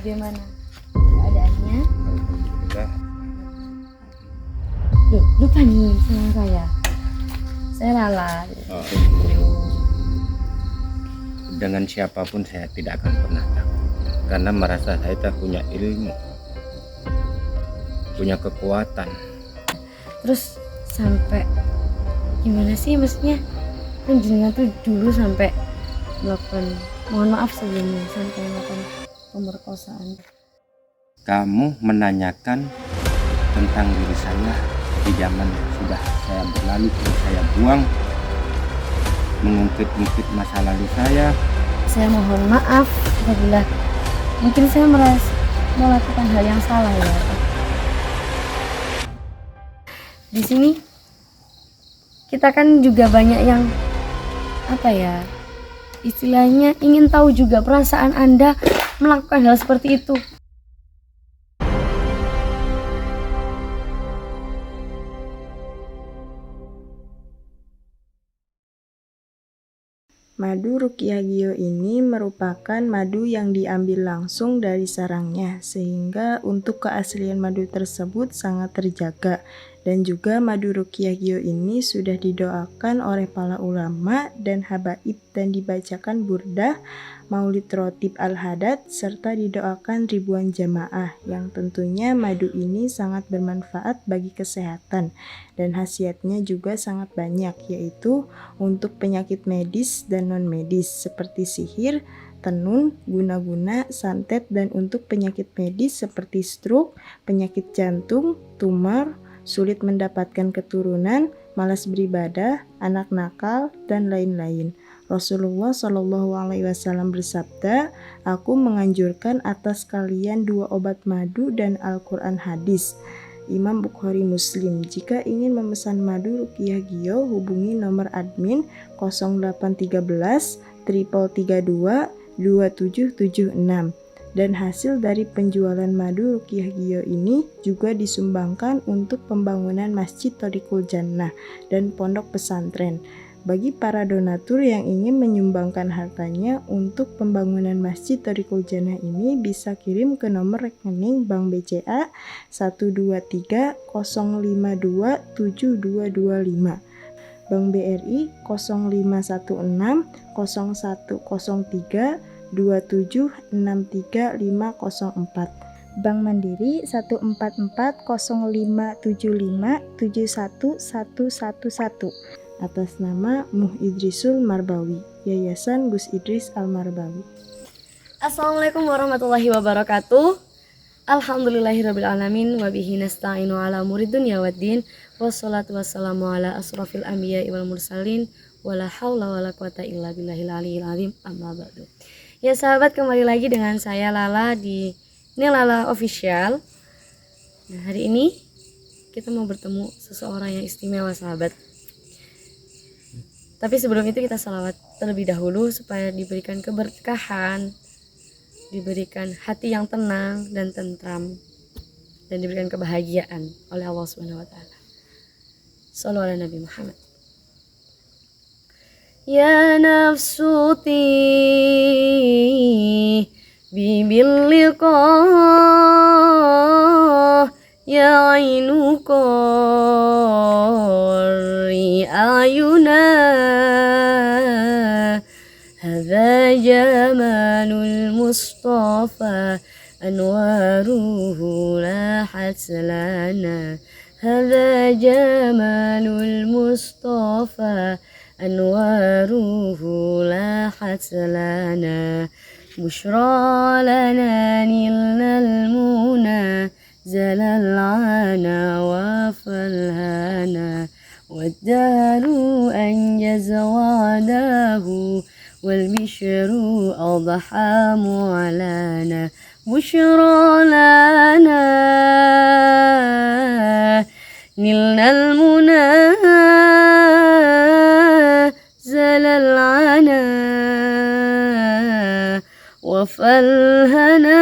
bagaimana keadaannya? Alhamdulillah. Loh, lupa nih sama saya. Saya Lala. Dengan siapapun saya tidak akan pernah takut, karena merasa saya tak punya ilmu, punya kekuatan. Terus sampai gimana sih maksudnya? Kan jenengan tuh dulu sampai melakukan, mohon maaf sebelumnya, sampai melakukan pemerkosaan. Kamu menanyakan tentang diri saya di zaman sudah saya berlalu, saya buang, mengungkit-ungkit masa lalu saya. Saya mohon maaf apabila mungkin saya merasa melakukan hal yang salah ya. Di sini kita kan juga banyak yang apa ya, istilahnya ingin tahu juga perasaan Anda melakukan hal seperti itu. Madu Ruqyah Gio ini merupakan madu yang diambil langsung dari sarangnya, sehingga untuk keaslian madu tersebut sangat terjaga. Dan juga madu Ruqyah Gio ini sudah didoakan oleh para ulama dan habaib dan dibacakan burdah, maulid rotib al-hadat, serta didoakan ribuan jamaah, yang tentunya madu ini sangat bermanfaat bagi kesehatan dan khasiatnya juga sangat banyak, yaitu untuk penyakit medis dan non-medis seperti sihir, tenun, guna-guna, santet, dan untuk penyakit medis seperti stroke, penyakit jantung, tumor, sulit mendapatkan keturunan, malas beribadah, anak nakal, dan lain-lain. Rasulullah Shallallahu Alaihi Wasallam bersabda, "Aku menganjurkan atas kalian 2 obat madu dan Al-Quran hadis." Imam Bukhari Muslim. Jika ingin memesan madu Ruqyah Gio, hubungi nomor admin 0813 332 2776. Dan hasil dari penjualan madu Ruqyah Gio ini juga disumbangkan untuk pembangunan Masjid Thoriqul Jannah dan pondok pesantren. Bagi para donatur yang ingin menyumbangkan hartanya untuk pembangunan Masjid Thoriqul Jannah ini bisa kirim ke nomor rekening Bank BCA 123 052 7225, Bank BRI 0516 0103 2763504, Bank Mandiri 1440575711111, atas nama Muh Idrisul Marbawi, Yayasan Gus Idris Al-Marbawi. Assalamualaikum warahmatullahi wabarakatuh. Alhamdulillahirrabbilalamin. Wabihi nasta'inu ala umuri dunya waddin. Wassalatu wassalamu ala asrafil anbiya'i wal mursalin. Wala hawla wala quwata illa billahil aliyil azim. Amma ba'du. Ya sahabat, kembali lagi dengan saya Lala di Lala Official. Nah, hari ini kita mau bertemu seseorang yang istimewa sahabat. Tapi sebelum itu kita salawat terlebih dahulu supaya diberikan keberkahan, diberikan hati yang tenang dan tentram, dan diberikan kebahagiaan oleh Allah Subhanahu wa taala. Shallu ala Nabi Muhammad. Ya nafsuti bibil liqah, ya ainu qari ayuna, hadza jamalul mustafa anwaruhu lahat lana, hadza jamalul mustafa anwaruhu lahat lana, bushra lana nilnal muna zalal ana wa falhana, waddaru anjaz wa'dahu wal bishru adha mu'lana, bushra lana nilnal muna zalal ana wa falhana,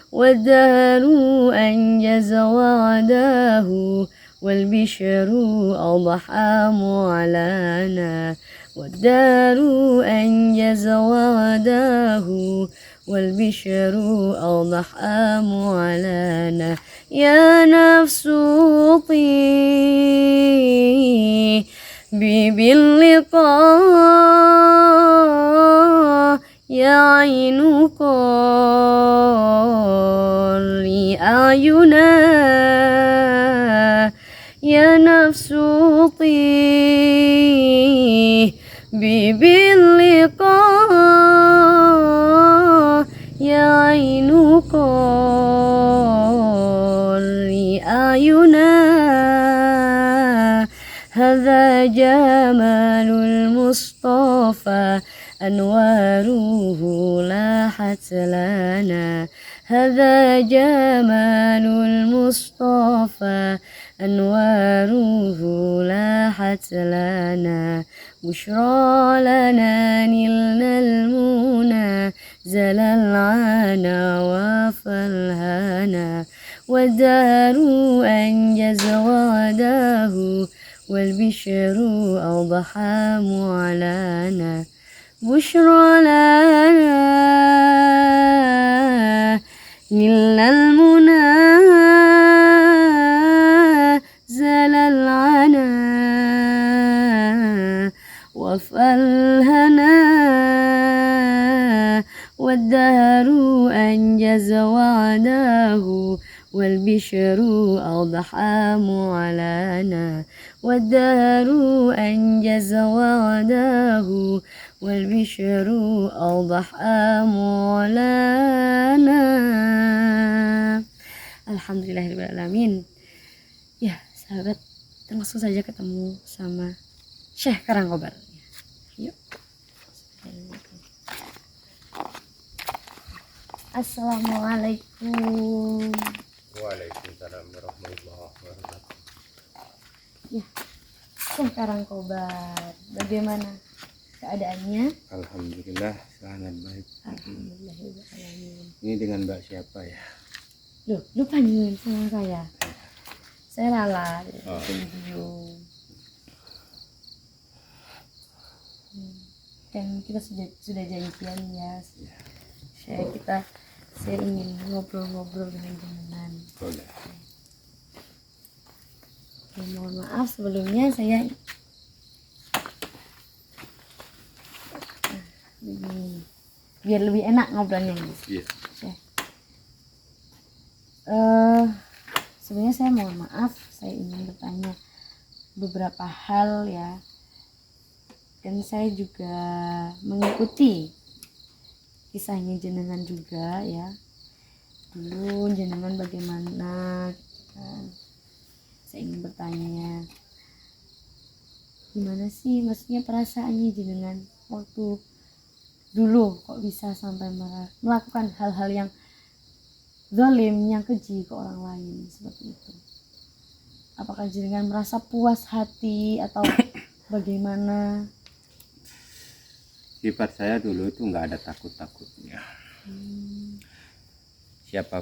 waddaru anjaz wa'dahu wal bishru adha mu'lana, والدار أنجز وعده والبشر أوضح معلنا يا نفس طيبي باللقاء يا عين قري أعينا يا نفس طيبي باللقاء يا عين قري أعينا هذا جمال المصطفى أنواره لاحت لنا هذا جمال المصطفى أنواره لاحت لنا بشرى لنا نلنا المنى زل العنا وفالهنا والدار أنجز وعده والبشر أوضح معلنا بشرى لنا نلنا المنى زل العنا وفالهنا والدهر أنجز وعده والبشر أوضح معلنا والدهر أنجز وعده والبشر أوضح معلنا. Alhamdulillahirrahmanirrahim. Ya sahabat, langsung saja ketemu sama Syekh Karangkobar. Yuk. Assalamualaikum. Waalaikumsalam warahmatullahi wabarakatuh. Ya, Syekh Karangkobar, bagaimana keadaannya? Alhamdulillah sangat baik. Alhamdulillahirrahmanirrahim. Ini dengan Mbak siapa ya? Loh, lu panggilin sama saya. Saya Lala dari Oh. video. Kan kita sudah janjian ya. Saya ingin ngobrol-ngobrol dengan teman. Boleh. Ya, mohon maaf sebelumnya saya ini biar lebih enak ngobrolnya guys. Iya. Sebenarnya saya mohon maaf, saya ingin bertanya beberapa hal ya. Dan saya juga mengikuti kisahnya jenengan juga ya. Dulu jenengan bagaimana kan? Saya ingin bertanya gimana sih maksudnya perasaannya jenengan waktu dulu kok bisa sampai melakukan hal-hal yang zalim, yang keji ke orang lain seperti itu. Apakah jenengan merasa puas hati atau bagaimana? Sifat saya dulu itu nggak ada takut-takutnya.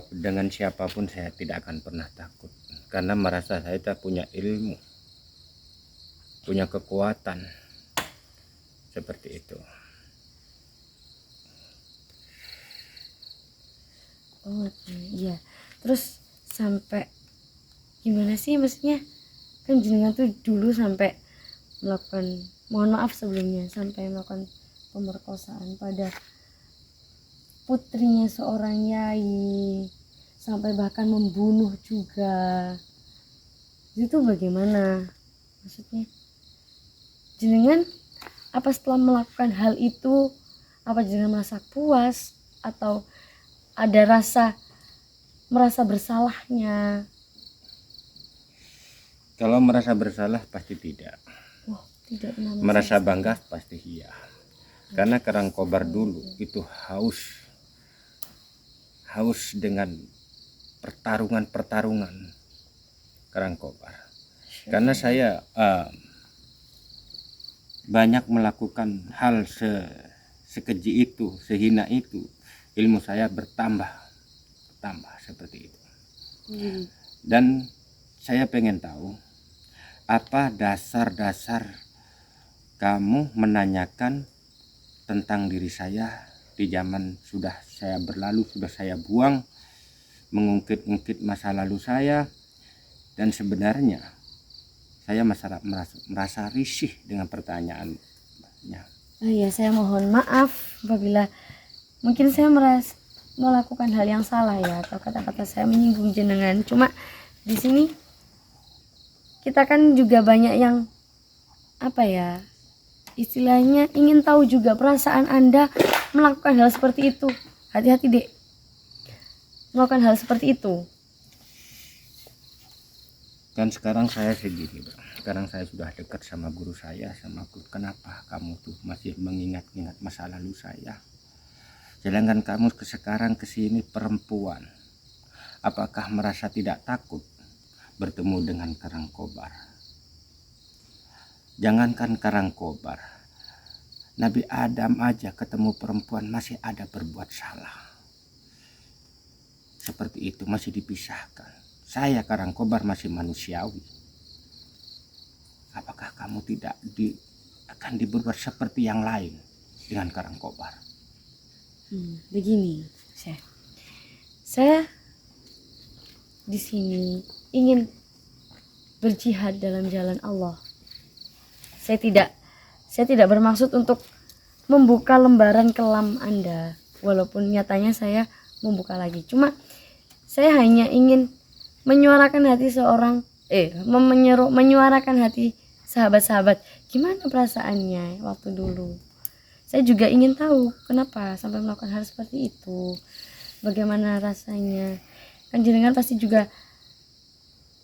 Dengan siapapun saya tidak akan pernah takut. Karena merasa saya tak punya ilmu, punya kekuatan. Seperti itu. Oh iya. Terus sampai gimana sih maksudnya? Kan jenengan tuh dulu sampai melakukan, mohon maaf sebelumnya, sampai melakukan pemerkosaan pada putrinya seorang yai, sampai bahkan membunuh juga. Itu bagaimana? Maksudnya jenengan apa setelah melakukan hal itu, apa jenengan merasa puas atau ada merasa bersalahnya? Kalau merasa bersalah pasti tidak. Oh, tidak pernah Merasa bangga pasti iya. Karena Karangkobar dulu itu haus dengan pertarungan Karangkobar. Karena saya banyak melakukan hal sekeji itu, sehina itu, ilmu saya bertambah seperti itu. Dan saya pengen tahu apa dasar kamu menanyakan tentang diri saya di zaman sudah saya berlalu, sudah saya buang, mengungkit-ungkit masa lalu saya, dan sebenarnya saya merasa risih dengan pertanyaannya. Oh iya, saya mohon maaf apabila mungkin saya melakukan hal yang salah ya, atau kata-kata saya menyinggung jenengan. Cuma di sini kita kan juga banyak yang istilahnya ingin tahu juga perasaan Anda melakukan hal seperti itu. Hati-hati dek, melakukan hal seperti itu. Dan sekarang saya segini, Bang. Sekarang saya sudah dekat sama guru saya, sama guru. Kenapa kamu tuh masih mengingat-ingat masa lalu saya? Sedangkan kamu sekarang kesini perempuan. Apakah merasa tidak takut bertemu dengan Karangkobar? Jangankan Karangkobar, Nabi Adam aja ketemu perempuan masih ada berbuat salah. Seperti itu masih dipisahkan. Saya Karangkobar masih manusiawi. Apakah kamu tidak akan dibuat seperti yang lain dengan Karangkobar? Begini, saya di sini ingin berjihad dalam jalan Allah. Saya tidak bermaksud untuk membuka lembaran kelam Anda, walaupun nyatanya saya membuka lagi. Cuma saya hanya ingin menyuarakan hati menyuarakan hati sahabat-sahabat. Gimana perasaannya waktu dulu? Saya juga ingin tahu kenapa sampai melakukan hal seperti itu. Bagaimana rasanya? Kan jenengan pasti juga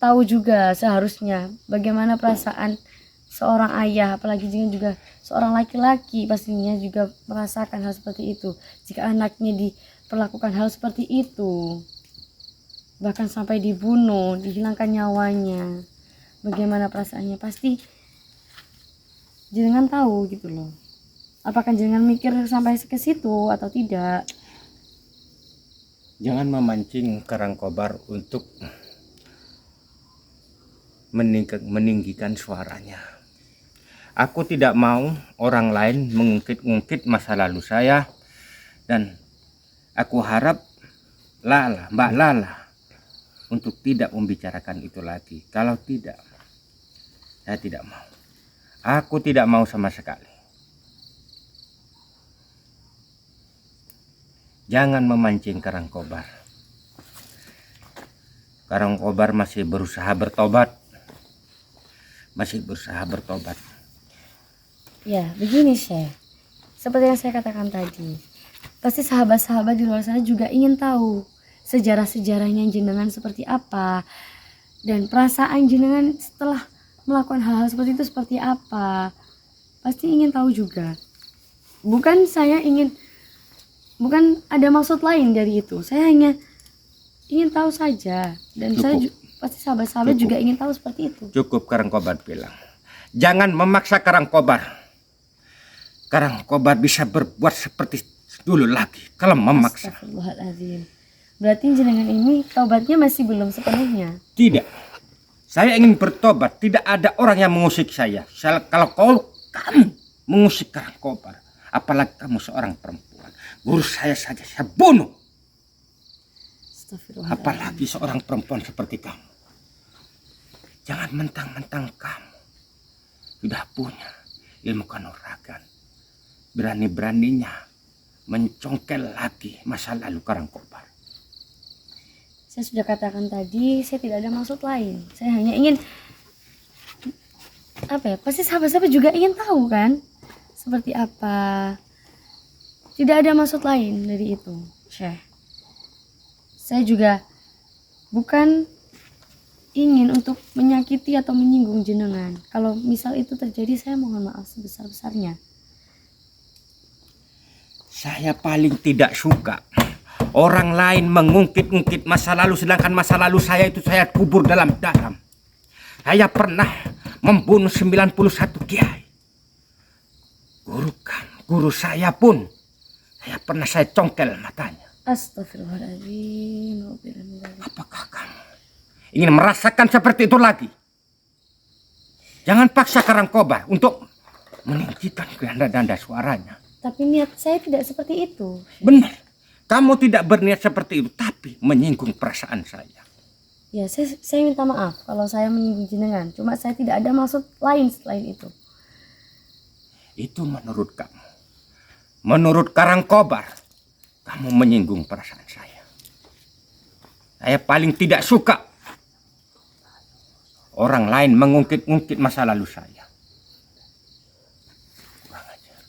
tahu juga seharusnya bagaimana perasaan seorang ayah, apalagi juga seorang laki-laki pastinya juga merasakan hal seperti itu. Jika anaknya diperlakukan hal seperti itu, bahkan sampai dibunuh, dihilangkan nyawanya, bagaimana perasaannya? Pasti jenengan tahu gitu loh. Apakah jenengan mikir sampai ke situ atau tidak? Jangan memancing Karangkobar untuk meninggikan suaranya. Aku tidak mau orang lain mengungkit-ungkit masa lalu saya, dan aku harap Mbak Lala untuk tidak membicarakan itu lagi. Kalau tidak, saya tidak mau. Aku tidak mau sama sekali. Jangan memancing Karangkobar. Karangkobar masih berusaha bertobat. Ya, begini Syekh. Seperti yang saya katakan tadi, pasti sahabat-sahabat di luar sana juga ingin tahu sejarah-sejarahnya jenengan seperti apa, dan perasaan jenengan setelah melakukan hal-hal seperti itu seperti apa. Pasti ingin tahu juga. Bukan ada maksud lain dari itu. Saya hanya ingin tahu saja, dan pasti sahabat-sahabat juga ingin tahu seperti itu. Cukup, Karangkobar bilang. Jangan memaksa Karangkobar. Karangkobar bisa berbuat seperti dulu lagi kalau memaksa. Astagfirullahaladzim. Berarti jenengan ini taubatnya masih belum sepenuhnya. Tidak. Saya ingin bertobat. Tidak ada orang yang mengusik saya. Kalau kamu mengusik Karangkobar, apalagi kamu seorang perempuan, guru saya saja saya bunuh. Apalagi seorang perempuan seperti kamu. Jangan mentang-mentang kamu sudah punya ilmu kanuragan, berani-beraninya mencongkel lagi masa lalu Karangkobar. Saya sudah katakan tadi, saya tidak ada maksud lain. Saya hanya ingin pasti sahabat-sahabat juga ingin tahu kan seperti apa. Tidak ada maksud lain dari itu, Syekh. Saya juga bukan ingin untuk menyakiti atau menyinggung jenengan. Kalau misal itu terjadi, saya mohon maaf sebesar-besarnya. Saya paling tidak suka orang lain mengungkit-ungkit masa lalu, sedangkan masa lalu saya itu saya kubur dalam-dalam. Saya pernah membunuh 91 kiai. Guru saya pun saya congkel matanya. Astagfirullahaladzim. Apakah kamu ingin merasakan seperti itu lagi? Jangan paksa Karangkobar untuk meninggikan nada suaranya. Tapi niat saya tidak seperti itu. Benar. Kamu tidak berniat seperti itu, tapi menyinggung perasaan saya. Ya, saya minta maaf kalau saya menyinggung jenengan. Cuma saya tidak ada maksud lain selain itu. Itu menurut kamu. Menurut Karangkobar, kamu menyinggung perasaan saya. Saya paling tidak suka orang lain mengungkit-ungkit masa lalu saya. Kurang ajar.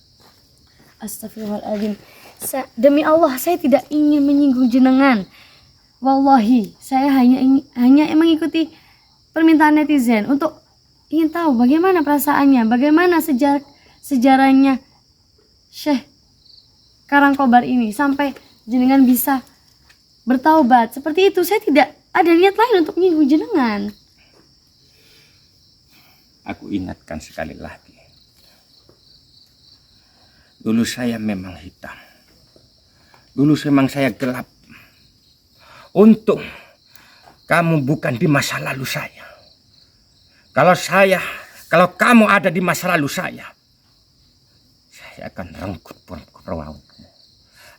Astagfirullahaladzim. Demi Allah, saya tidak ingin menyinggung jenengan. Wallahi, saya hanya mengikuti permintaan netizen untuk ingin tahu bagaimana perasaannya, bagaimana sejarahnya Syekh Karangkobar ini sampai jenengan bisa bertaubat. Seperti itu, saya tidak ada niat lain untuk menyinggung jenengan. Aku ingatkan sekali lagi. Dulu saya memang hitam. Dulu memang saya gelap. Untung kamu bukan di masa lalu saya. Kalau kamu ada di masa lalu saya akan renggut perawaanmu.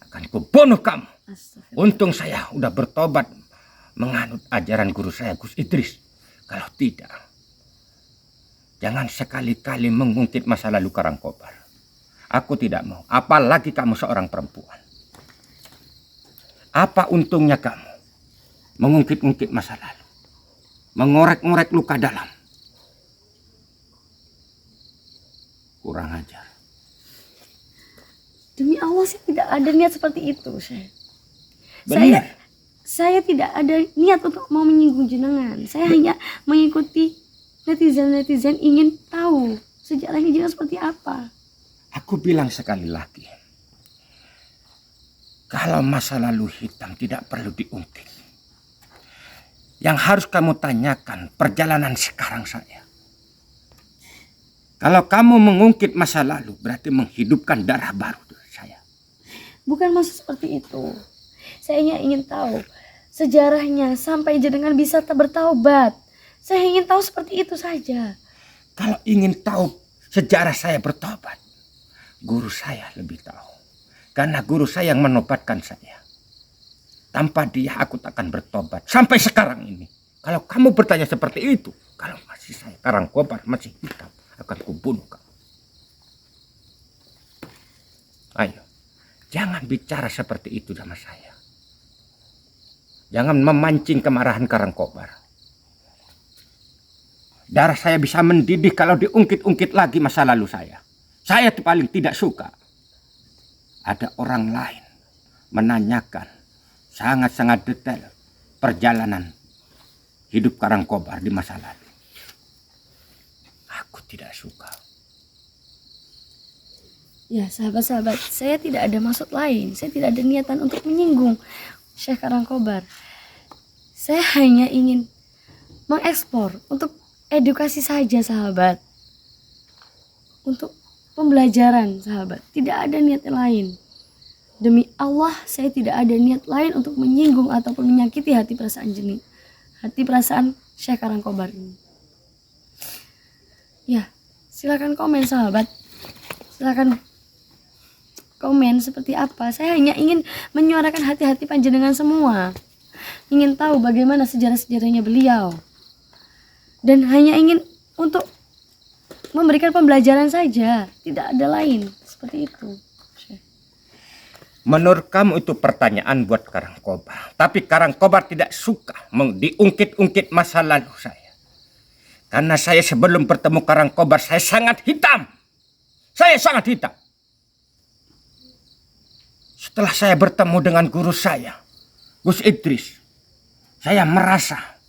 Akan kubunuh kamu. Untung saya udah bertobat menganut ajaran guru saya Gus Idris. Kalau tidak, jangan sekali-kali mengungkit masa lalu Karangkobar. Aku tidak mau. Apalagi kamu seorang perempuan. Apa untungnya kamu mengungkit-ungkit masa lalu, mengorek-ngorek luka dalam? Kurang ajar. Demi Allah, saya tidak ada niat seperti itu, Syekh. Benar. Saya tidak ada niat untuk mau menyinggung jenengan. Saya hanya mengikuti netizen ingin tahu sejarahnya jenengan seperti apa. Aku bilang sekali lagi, kalau masa lalu hitam tidak perlu diungkit. Yang harus kamu tanyakan perjalanan sekarang saya. Kalau kamu mengungkit masa lalu berarti menghidupkan darah baru dari saya. Bukan maksud seperti itu. Saya hanya ingin tahu sejarahnya sampai jenengan bisa bertaubat. Saya ingin tahu seperti itu saja. Kalau ingin tahu sejarah saya bertobat, guru saya lebih tahu. Karena guru saya yang menobatkan saya. Tanpa dia aku takkan bertobat sampai sekarang ini. Kalau kamu bertanya seperti itu, kalau masih saya Karangkobar masih hitam, akan kubunuh kamu. Ayo, jangan bicara seperti itu sama saya. Jangan memancing kemarahan Karangkobar. Darah saya bisa mendidih kalau diungkit-ungkit lagi masa lalu saya. Saya paling tidak suka ada orang lain menanyakan sangat-sangat detail perjalanan hidup Karangkobar di masa lalu. Aku tidak suka. Ya, sahabat-sahabat, saya tidak ada maksud lain. Saya tidak ada niatan untuk menyinggung Syekh Karangkobar. Saya hanya ingin mengeksplor untuk edukasi saja, sahabat. Untuk pembelajaran, sahabat. Tidak ada niat lain. Demi Allah, saya tidak ada niat lain untuk menyinggung ataupun menyakiti hati perasaan Syekh Karangkobar ini. Ya, silakan komen, sahabat. Silakan komen seperti apa. Saya hanya ingin menyuarakan hati-hati panjenengan semua. Ingin tahu bagaimana sejarah-sejarahnya beliau. Dan hanya ingin untuk memberikan pembelajaran saja, tidak ada lain seperti itu. Menurut kamu itu pertanyaan buat Karangkobar. Tapi Karangkobar tidak suka diungkit-ungkit masa lalu saya. Karena saya sebelum bertemu Karangkobar saya sangat hitam. Saya sangat hitam. Setelah saya bertemu dengan guru saya, Gus Idris, saya merasa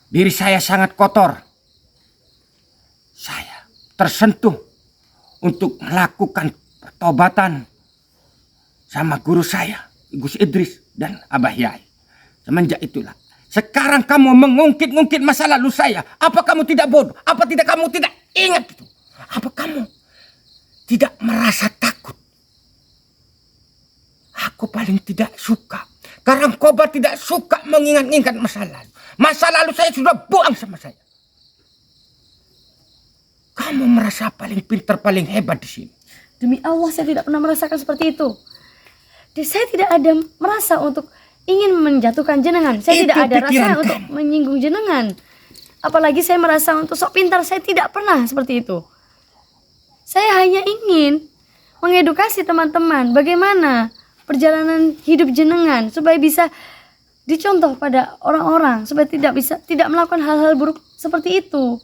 diri saya sangat kotor. Saya tersentuh untuk melakukan pertobatan sama guru saya, Gus Idris dan Abah Yai. Semenjak itulah, sekarang kamu mengungkit-ungkit masa lalu saya. Apa kamu tidak bodoh? Apa tidak kamu tidak ingat itu? Apa kamu tidak merasa takut? Aku paling tidak suka. Karangkobar tidak suka mengingat-ingat masa lalu. Masa lalu saya sudah buang sama saya. Kamu Kamu merasa paling pintar, paling hebat di sini. Demi Allah saya tidak pernah merasakan seperti itu. Dan saya tidak ada merasa untuk ingin menjatuhkan jenengan. Saya Itu tidak ada rasa pikiran untuk kamu. menyinggung jenengan. Apalagi saya merasa untuk sok pintar, saya tidak pernah seperti itu. Saya hanya ingin mengedukasi teman-teman bagaimana perjalanan hidup jenengan supaya bisa dicontoh pada orang-orang, supaya tidak melakukan hal-hal buruk seperti itu.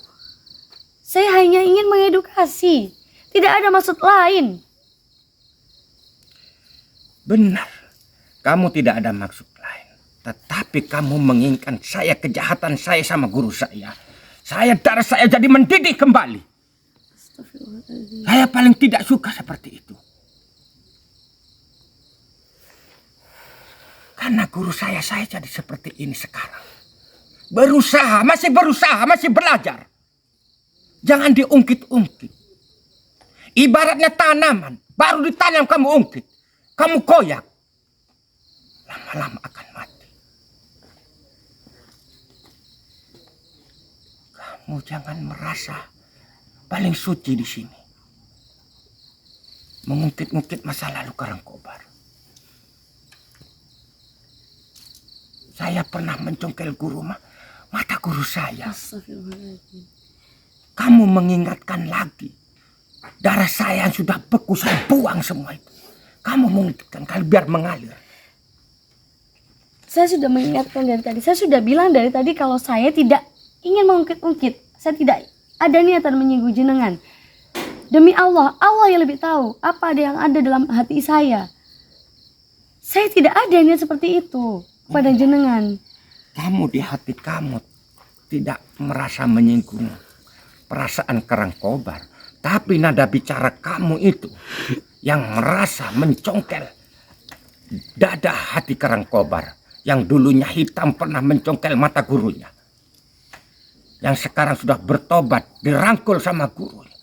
Saya hanya ingin mengedukasi, tidak ada maksud lain. Benar, kamu tidak ada maksud lain. Tetapi kamu menginginkan saya, kejahatan saya sama guru saya. Darah saya jadi mendidih kembali. Saya paling tidak suka seperti itu. Karena guru saya jadi seperti ini sekarang. Masih berusaha, masih belajar. Jangan diungkit-ungkit. Ibaratnya tanaman, baru ditanam kamu ungkit. Kamu koyak, lama-lama akan mati. Kamu jangan merasa paling suci di sini. Mengungkit-ungkit masa lalu Karangkobar. Saya pernah mencongkel guru mata guru saya. Kamu mengingatkan lagi. Darah saya yang sudah beku, saya buang semua itu. Kamu mengungkitkan kali biar mengalir. Saya sudah mengingatkan dari tadi. Saya sudah bilang dari tadi kalau saya tidak ingin mengungkit-ungkit. Saya tidak ada niatan menyinggung jenengan. Demi Allah, Allah yang lebih tahu apa yang ada dalam hati saya. Saya tidak ada niat seperti itu pada jenengan. Kamu di hati kamu tidak merasa menyinggung perasaan Karangkobar. Tapi nada bicara kamu itu yang merasa mencongkel dada hati Karangkobar. Yang dulunya hitam pernah mencongkel mata gurunya. Yang sekarang sudah bertobat, dirangkul sama gurunya.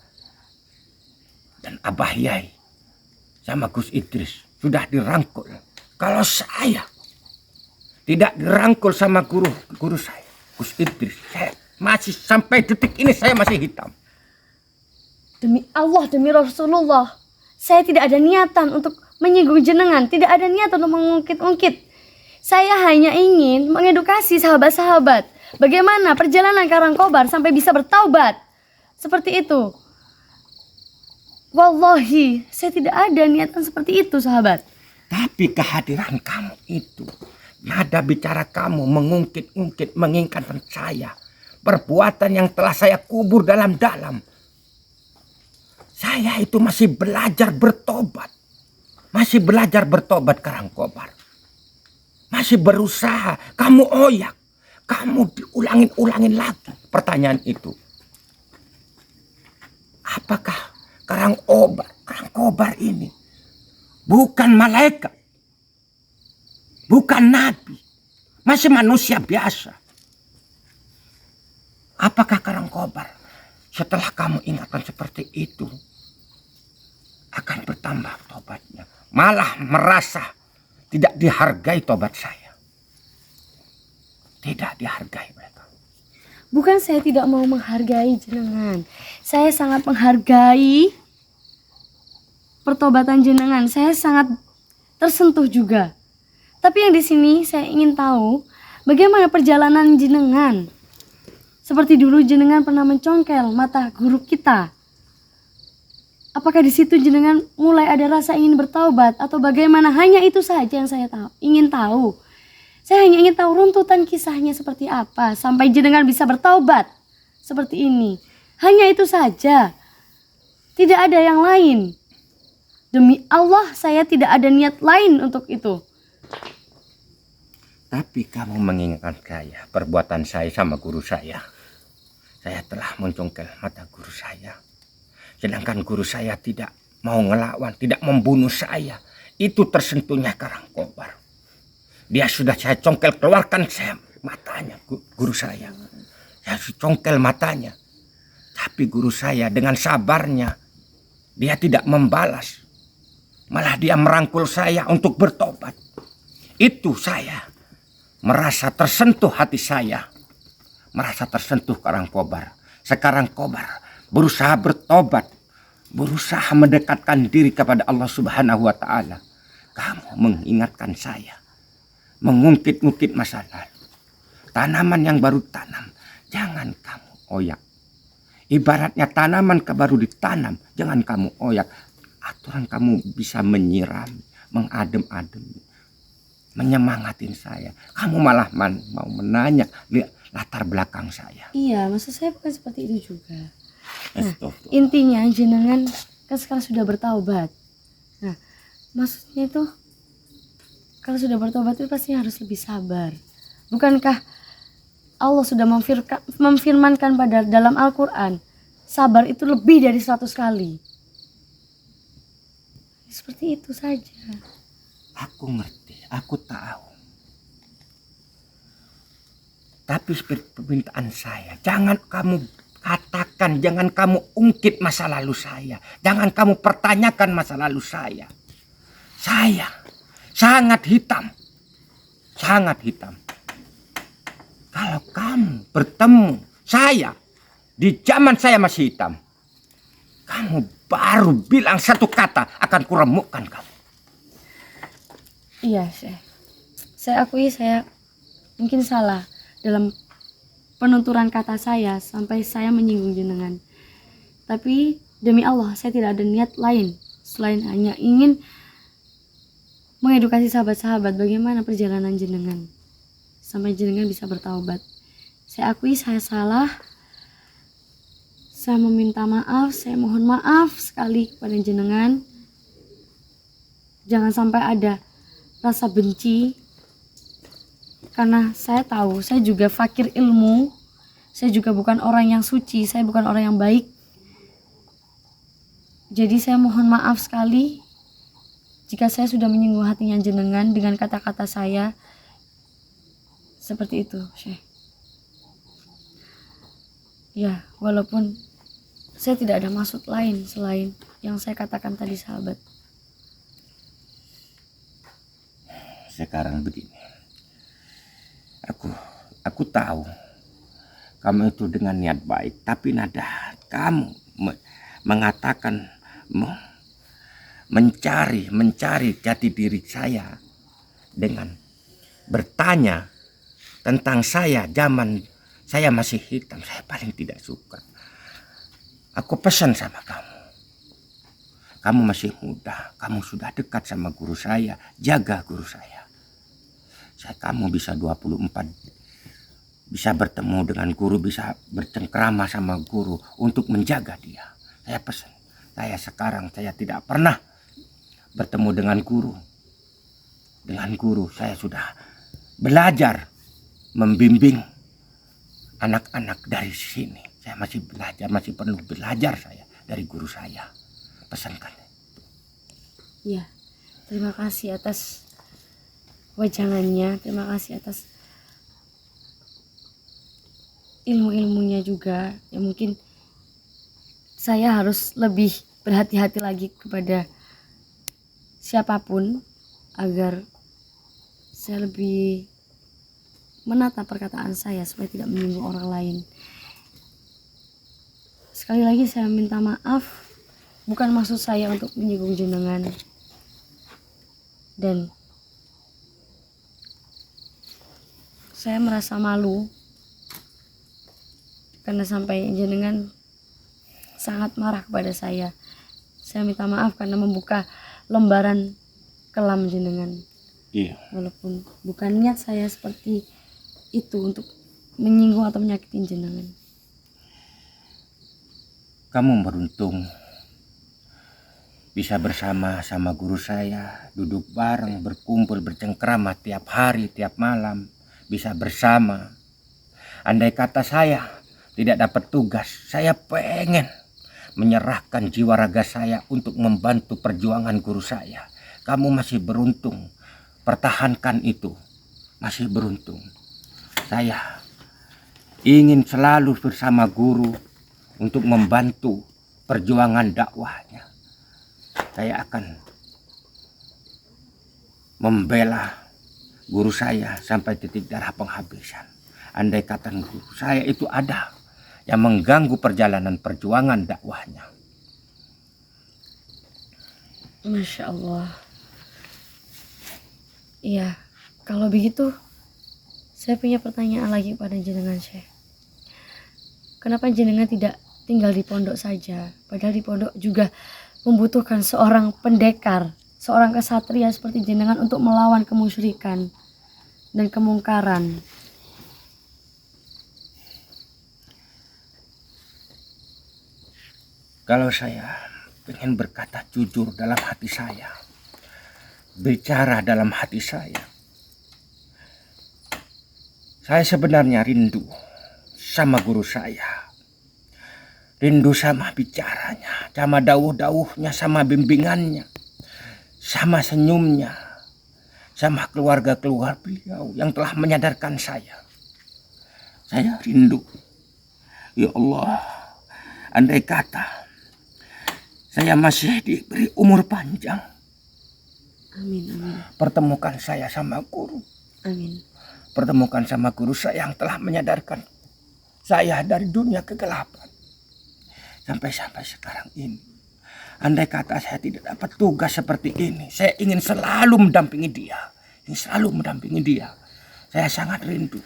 Dan Abah Yai sama Gus Idris sudah dirangkul. Kalau saya tidak dirangkul sama guru saya, Gus Idris, saya masih sampai detik ini saya masih hitam. Demi Allah, demi Rasulullah, saya tidak ada niatan untuk menyinggung jenengan, tidak ada niatan untuk mengungkit-ungkit. Saya hanya ingin mengedukasi sahabat-sahabat bagaimana perjalanan Karangkobar sampai bisa bertaubat. Seperti itu. Wallahi, saya tidak ada niatan seperti itu, sahabat. Tapi kehadiran kamu itu, nada bicara kamu mengungkit-ungkit, mengingatkan saya. Perbuatan yang telah saya kubur dalam-dalam. Saya itu masih belajar bertobat. Masih belajar bertobat Karangkobar. Masih berusaha. Kamu oyak. Kamu diulangin lagi pertanyaan itu. Apakah Karangkobar ini bukan malaikat? Bukan nabi. Masih manusia biasa. Apakah Karangkobar setelah kamu ingatkan seperti itu akan bertambah tobatnya? Malah merasa tidak dihargai tobat saya. Tidak dihargai mereka. Bukan saya tidak mau menghargai jenengan. Saya sangat menghargai pertobatan jenengan. Saya sangat tersentuh juga. Tapi yang di sini saya ingin tahu bagaimana perjalanan jenengan. Seperti dulu jenengan pernah mencongkel mata guru kita. Apakah di situ jenengan mulai ada rasa ingin bertaubat atau bagaimana? Hanya itu saja yang saya ingin tahu. Saya hanya ingin tahu runtutan kisahnya seperti apa sampai jenengan bisa bertaubat seperti ini. Hanya itu saja. Tidak ada yang lain. Demi Allah saya tidak ada niat lain untuk itu. Tapi kamu mengingatkan saya, perbuatan saya sama guru saya. Saya telah mencongkel mata guru saya. Sedangkan guru saya tidak mau ngelawan, tidak membunuh saya. Itu tersentuhnya Karangkobar. Dia sudah saya congkel, keluarkan saya matanya, guru saya. Saya congkel matanya. Tapi guru saya dengan sabarnya, dia tidak membalas. Malah dia merangkul saya untuk bertobat. Itu saya merasa tersentuh hati saya. Merasa tersentuh Karangkobar. Sekarang Kobar berusaha bertobat, berusaha mendekatkan diri kepada Allah Subhanahu wa Ta'ala, kamu mengingatkan saya, mengungkit-ungkit masa lalu. Tanaman yang baru tanam, jangan kamu oyak. Ibaratnya tanaman baru ditanam, jangan kamu oyak. Aturan kamu bisa menyiram, mengadem-adem, menyemangatin saya. Kamu malah mau menanya latar belakang saya. Iya, maksud saya bukan seperti itu juga. Nah, Astagfirullah. intinya jenengan kan sekarang sudah bertaubat. Nah, maksudnya itu kalau sudah bertobat itu pasti harus lebih sabar. Bukankah Allah sudah memfirmankan pada dalam Al-Quran, sabar itu lebih dari 100 kali. Seperti itu saja. Aku ngerti, aku tahu. Tapi seperti permintaan saya, jangan kamu katakan, jangan kamu ungkit masa lalu saya. Jangan kamu pertanyakan masa lalu saya. Saya sangat hitam. Sangat hitam. Kalau kamu bertemu saya di zaman saya masih hitam, kamu baru bilang satu kata akan kuremukkan kamu. Iya, saya akui saya mungkin salah dalam penuturan kata saya sampai saya menyinggung jenengan. Tapi demi Allah saya tidak ada niat lain selain hanya ingin mengedukasi sahabat-sahabat bagaimana perjalanan jenengan sampai jenengan bisa bertaubat. Saya akui saya salah. Saya meminta maaf, saya mohon maaf sekali kepada jenengan. Jangan sampai ada rasa benci, karena saya tahu saya juga fakir ilmu, saya juga bukan orang yang suci, saya bukan orang yang baik. Jadi saya mohon maaf sekali jika saya sudah menyinggung hatinya jenengan dengan kata-kata saya seperti itu, Syekh. Ya, walaupun saya tidak ada maksud lain selain yang saya katakan tadi, sahabat. Sekarang begini, aku tahu kamu itu dengan niat baik, tapi nada kamu mengatakan mencari jati diri saya dengan bertanya tentang saya zaman saya masih hitam. Saya paling tidak suka. Aku pesan sama kamu, kamu masih muda, kamu sudah dekat sama guru saya, jaga guru saya. Kamu bisa 24, bisa bertemu dengan guru, bisa bercengkrama sama guru untuk menjaga dia. Saya pesan, saya tidak pernah bertemu dengan guru. Dengan guru saya sudah belajar membimbing anak-anak dari sini. Saya masih belajar, masih perlu belajar saya dari guru saya. Pesankan. Ya, terima kasih atas wajangannya, terima kasih atas ilmu-ilmunya juga. Ya mungkin saya harus lebih berhati-hati lagi kepada siapapun agar saya lebih menata perkataan saya supaya tidak menyinggung orang lain. Sekali lagi saya minta maaf, bukan maksud saya untuk menyinggung jenengan. Dan saya merasa malu karena sampai jenengan sangat marah kepada saya. Saya minta maaf karena membuka lembaran kelam jenengan. Iya. Walaupun bukan niat saya seperti itu untuk menyinggung atau menyakitin jenengan. Kamu beruntung bisa bersama sama guru saya, duduk bareng, berkumpul, bercengkrama tiap hari, tiap malam, bisa bersama. Andai kata saya tidak dapat tugas, saya pengen menyerahkan jiwa raga saya untuk membantu perjuangan guru saya. Kamu masih beruntung, pertahankan itu, masih beruntung. Saya ingin selalu bersama guru untuk membantu perjuangan dakwahnya. Saya akan membela guru saya sampai titik darah penghabisan. Andai kata guru saya itu ada yang mengganggu perjalanan perjuangan dakwahnya. Masya Allah. Iya, kalau begitu saya punya pertanyaan lagi pada jenengan Syekh. Kenapa jenengan tidak tinggal di pondok saja? Padahal di pondok juga membutuhkan seorang pendekar, seorang kesatria seperti jenengan untuk melawan kemusyrikan dan kemungkaran. Kalau saya ingin berkata jujur dalam hati saya, bicara dalam hati saya sebenarnya rindu sama guru saya. Rindu sama bicaranya, sama dawuh-dawuhnya, sama bimbingannya, sama senyumnya, sama keluarga-keluarga beliau yang telah menyadarkan saya. Saya rindu. Ya Allah, andai kata saya masih diberi umur panjang, Amin, amin. pertemukan saya sama guru. Amin. Pertemukan sama guru saya yang telah menyadarkan saya dari dunia kegelapan. Sampai sekarang ini. Andai kata saya tidak dapat tugas seperti ini, saya ingin selalu mendampingi dia. Saya sangat rindu.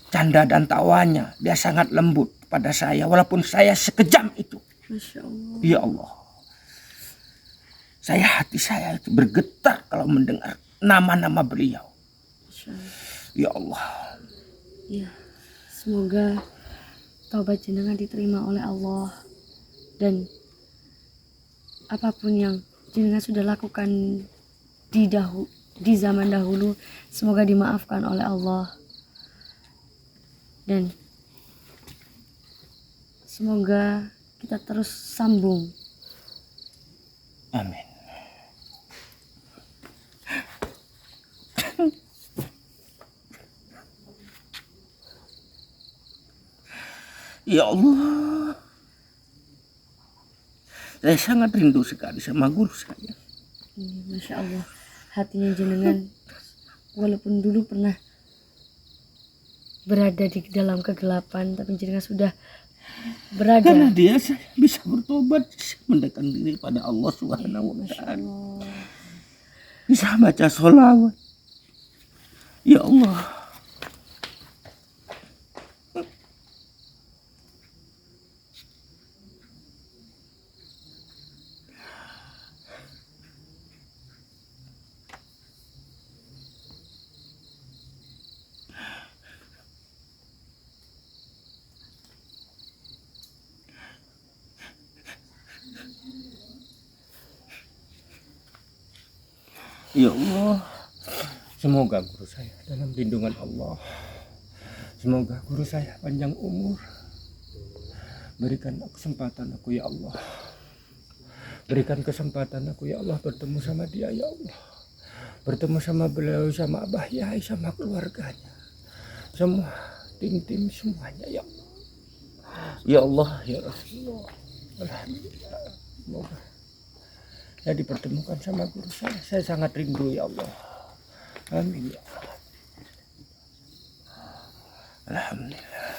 Canda dan tawanya, dia sangat lembut pada saya. Walaupun saya sekejam itu. Masya Allah. Ya Allah. Hati saya itu bergetar kalau mendengar nama-nama beliau. Masya Allah. Ya Allah. Ya, semoga taubat jenengan diterima oleh Allah, dan apapun yang jenengan sudah lakukan di zaman dahulu, semoga dimaafkan oleh Allah, dan semoga kita terus sambung. Amin. Ya Allah, saya sangat rindu sekali sama guru saya. Masya Allah, hatinya jenengan walaupun dulu pernah berada di dalam kegelapan, tapi jenengan sudah berada. Karena dia saya bisa bertobat, bisa mendekatkan diri pada Allah Subhanahu wa Ta'ala. Bisa baca sholawat. Ya Allah. Ya Allah, semoga guru saya dalam lindungan Allah. Semoga guru saya panjang umur. Berikan kesempatan aku ya Allah. Berikan kesempatan aku ya Allah bertemu sama dia ya Allah. Bertemu sama beliau, sama Abah Yai, sama keluarganya. Semua tim-tim semuanya ya Allah. Ya Allah, ya Rasulullah. Alhamdulillah. Semoga saya dipertemukan sama guru saya. Saya sangat rindu ya Allah. Amin ya Allah. Alhamdulillah.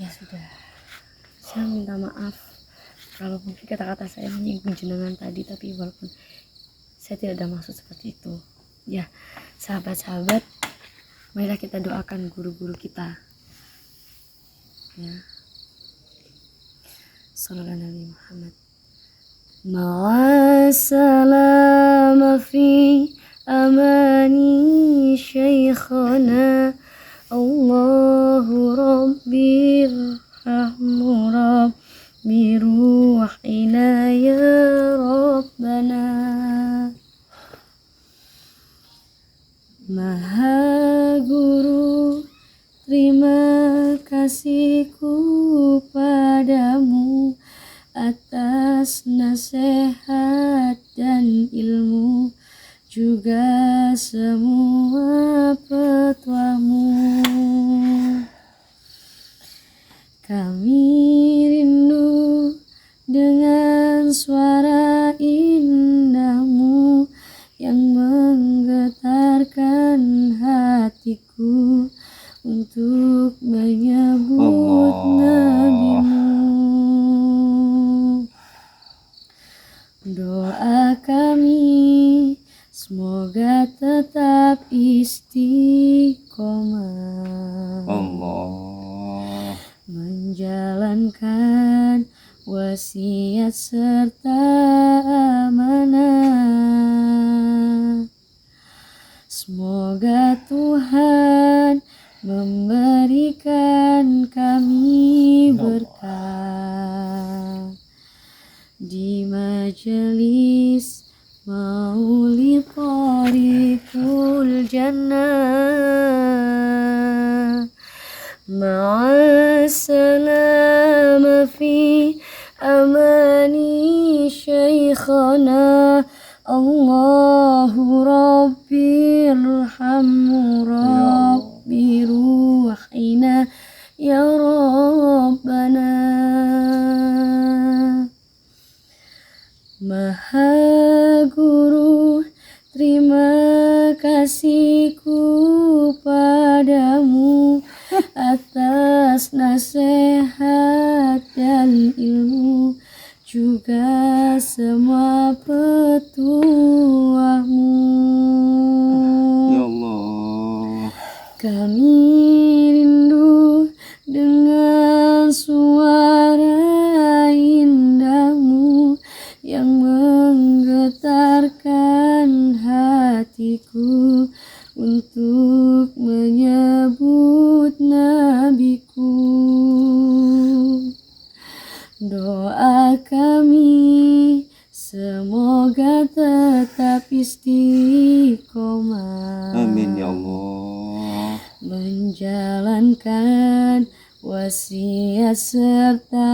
Ya sudah, saya minta maaf kalau mungkin kata-kata saya menyinggung jenengan tadi, tapi walaupun saya tidak ada maksud seperti itu. Ya, sahabat-sahabat, marilah kita doakan guru-guru kita. Ya. Sallallahu Nabi Muhammad. Ma'asalama fi amani syekhana Allahu Rabbi rahmu Rabbi ruhina ya Rabbana. Maha Guru, terima kasihku padamu atas nasihat dan ilmu, juga semua petwamu. Kami rindu dengan suara indahmu yang menggetarkan hatiku untuk menyebut nabimu. Doa kami semoga tetap istiqomah Allah. menjalankan wasiat serta amanah. Semoga Tuhan memberikan kami berkah di majelis maulid Thariqul Jannah. Ma'assalam fi amani syekhana. Allahu Rabbi irhamhu Rabbi ruhina ya Rabbana. Maha Guru, terima kasihku padamu atas nasihat dan ilmu, juga semua petuahmu. Ya Allah. Kami rindu dengan suara indahmu yang menggetarkan hatiku untuk menyebut nabiku. Doa kami semoga tetap istiqomah. Amin ya Allah. Menjalankan wasiat serta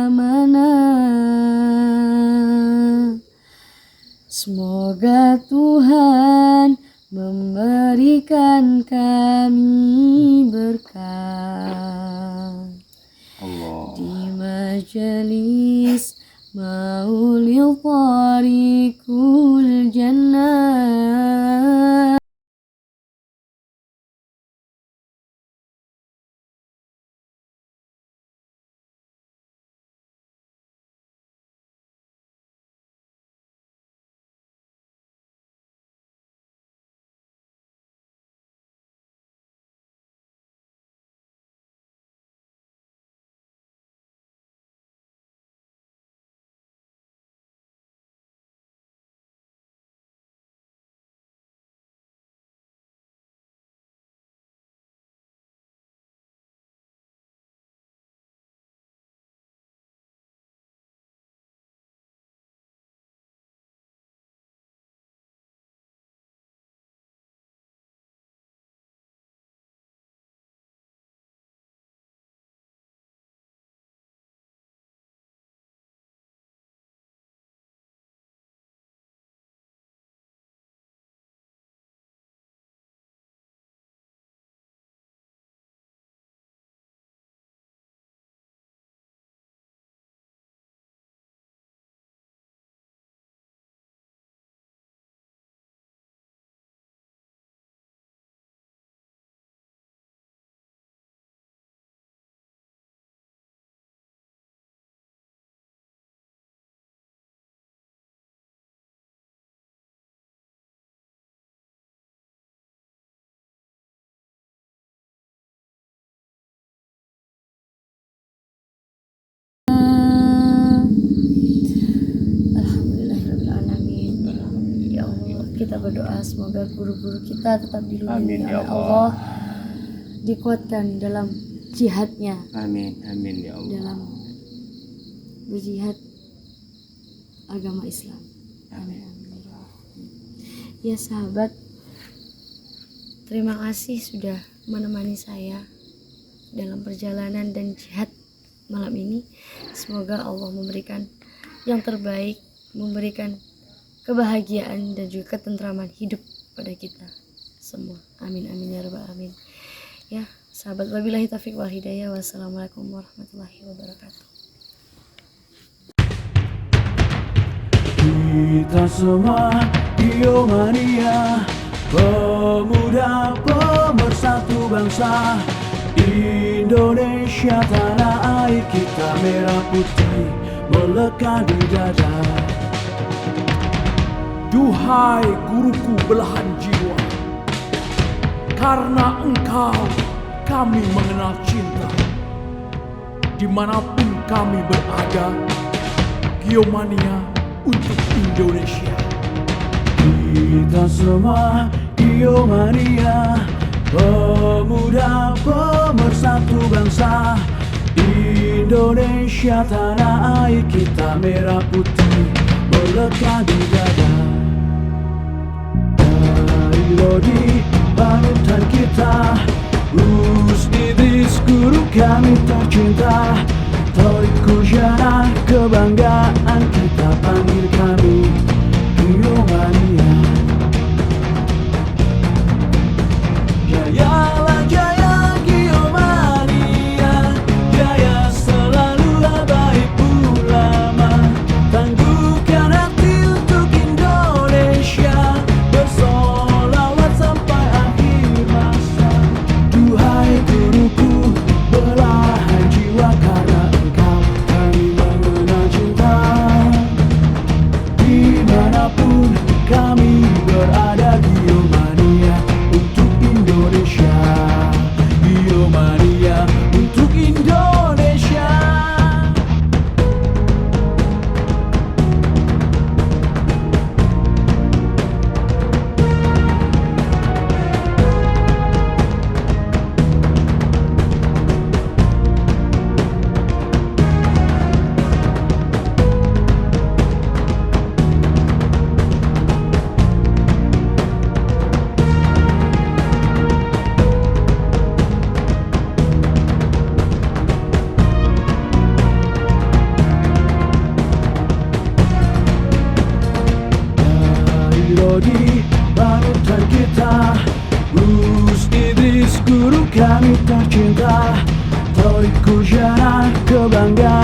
amanah. Semoga Tuhan memberikan kami berkah Allah. di majelis maulid Thariqul Jannah. Alhamdulillahirrahmanirrahim. Ya Allah, kita berdoa semoga guru-guru kita tetap dilindungi Amin ya oleh Allah. Allah, dikuatkan dalam jihadnya, Amin. Amin ya Allah. dalam berjihad agama Islam. Amin. Ya sahabat, terima kasih sudah menemani saya dalam perjalanan dan jihad malam ini. Semoga Allah memberikan yang terbaik, memberikan kebahagiaan dan juga ketentraman hidup pada kita semua. Amin amin ya rabbal alamin. Ya sahabat, wabillahi taufiq wal hidayah. Wassalamualaikum warahmatullahi wabarakatuh. Kita semua Biomania Pemuda pemersatu bangsa, Indonesia tanah air kita, merah putih melekat di dada. Duhai guruku belahan jiwa, karena engkau kami mengenal cinta. Dimanapun kami berada, Giomania untuk Indonesia. Kita semua Giomania, pemuda pemersatu bangsa, Indonesia tanah air kita, merah putih melekat di dada. Dari Lodi panutan kita, Gus Idris guru kami tercinta, Torik Kujana kebanggaan kita, panggil kami Giomania. Jayalah jaya Giomania, jaya selalu baik ulama, tangguhkan hati untuk Indonesia, bersolawat sampai akhir masa. Duhai guruku belahan jiwa, karena engkau kami mengenal cinta. Dimanapun kami berada, Giomania untuk Indonesia, Giomania untuk Indonesia. Lodi panutan kita, Gus Idris guru kami tercinta, Torik Kujana kebanggaan